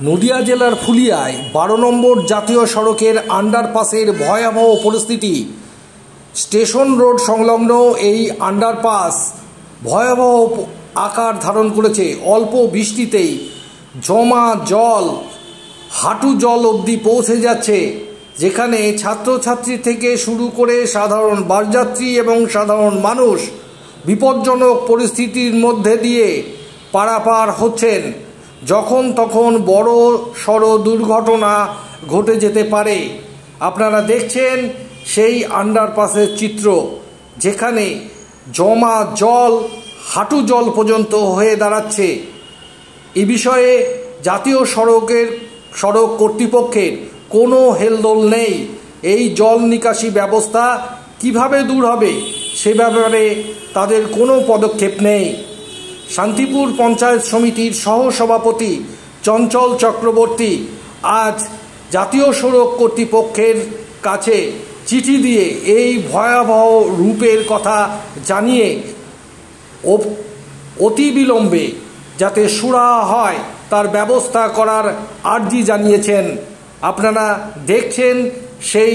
নদিয়া জেলার ফুলিয়ায় 12 নম্বর জাতীয় সড়কের আন্ডারপাসের ভয়াবহ পরিস্থিতি। স্টেশন রোড সংলগ্ন এই আন্ডারপাস ভয়াবহ আকার ধারণ করেছে। অল্প বৃষ্টিতেই জমা জল হাঁটু জল অবধি পৌঁছে যাচ্ছে, যেখানে ছাত্রছাত্রী থেকে শুরু করে সাধারণ বাসযাত্রী এবং সাধারণ মানুষ বিপজ্জনক পরিস্থিতির মধ্যে দিয়ে পারাপার হচ্ছেন। যখন তখন বড় সড় দুর্ঘটনা ঘটে যেতে পারে। আপনারা দেখছেন সেই আন্ডারপাসের চিত্র, যেখানে জমা জল হাঁটু জল পর্যন্ত হয়ে দাঁড়াচ্ছে। এ বিষয়ে জাতীয় সড়ক কর্তৃপক্ষের কোনো হেলদোল নেই। এই জল নিকাশি ব্যবস্থা কিভাবে দূর হবে সে ব্যাপারে তাদের কোনো পদক্ষেপ নেই। শান্তিপুর পঞ্চায়েত সমিতির সহসভাপতি চঞ্চল চক্রবর্তী আজ জাতীয় সড়ক কর্তৃপক্ষের কাছে চিঠি দিয়ে এই ভয়াবহ রূপের কথা জানিয়ে অতিবিলম্বে যাতে সুরাহা হয় তার ব্যবস্থা করার আর্জি জানিয়েছেন। আপনারা দেখছেন সেই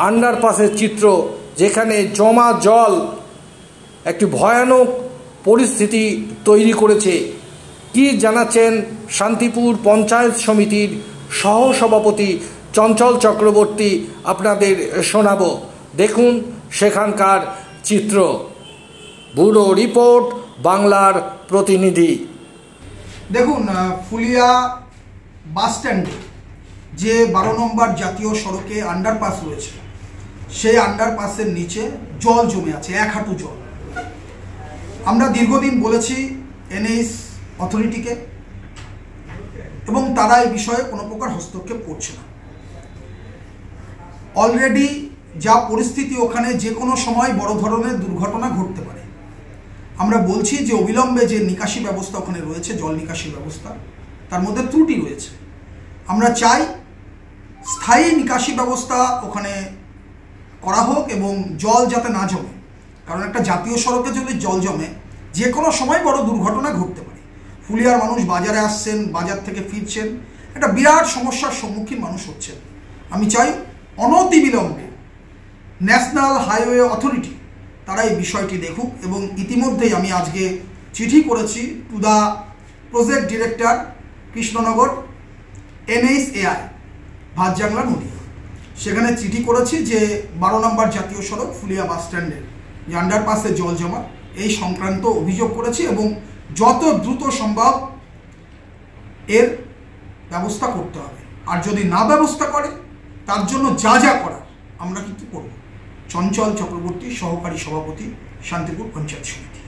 আন্ডারপাসের চিত্র, যেখানে জমা জল একটি ভয়ানক পরিস্থিতি তৈরি করেছে। কি জানাচ্ছেন শান্তিপুর পঞ্চায়েত সমিতির সহসভাপতি চঞ্চল চক্রবর্তী, আপনাদের শোনাবো। দেখুন সেখানকার চিত্র। ব্যুরো রিপোর্ট, বাংলার প্রতিনিধি। দেখুন, ফুলিয়া বাস স্ট্যান্ডে যে 12 নম্বর জাতীয় সড়কে আন্ডারপাস রয়েছে, সেই আন্ডারপাসের নিচে জল জমে আছে, 1 হাঁটু জল। আমরা দীর্ঘদিন বলেছি এনএইচ অথরিটিকে, এবং তারা এই বিষয়ে কোনো প্রকার হস্তক্ষেপ করছে না। অলরেডি যা পরিস্থিতি, ওখানে যে কোনো সময় বড় ধরনের দুর্ঘটনা ঘটতে পারে। আমরা বলছি যে অবিলম্বে যে নিকাশি ব্যবস্থা ওখানে রয়েছে, জল নিকাশি ব্যবস্থা, তার মধ্যে ত্রুটি রয়েছে। আমরা চাই স্থায়ী নিকাশি ব্যবস্থা ওখানে করা হোক এবং জল যাতে না জমে, কারণ একটা জাতীয় সড়কে যদি জল জমে যে কোনো সময় বড় দুর্ঘটনা ঘটতে পারে। ফুলিয়ার মানুষ বাজারে আসছেন, বাজার থেকে ফিরছেন, একটা বিরাট সমস্যার সম্মুখীন মানুষ হচ্ছেন। আমি চাই অনতিবিলম্বে ন্যাশনাল হাইওয়ে অথরিটি তারা এই বিষয়টি দেখুক, এবং ইতিমধ্যেই আমি আজকে চিঠি করেছি to the project director Krishnanagar NHAI Bhatjangla Nadia. সেখানে চিঠি করেছি যে 12 নম্বর জাতীয় সড়ক ফুলিয়া বাস স্ট্যান্ডের যে আন্ডারপাসে জল জমা, এই সংক্রান্ত অভিযোগ করেছি, এবং যত দ্রুত সম্ভব এর ব্যবস্থা করতে হবে। আর যদি না ব্যবস্থা করে, তার জন্য যা যা করার আমরা কিন্তু করব। চঞ্চল চক্রবর্তী, সহকারী সভাপতি, শান্তিপুর পঞ্চায়েত সমিতি।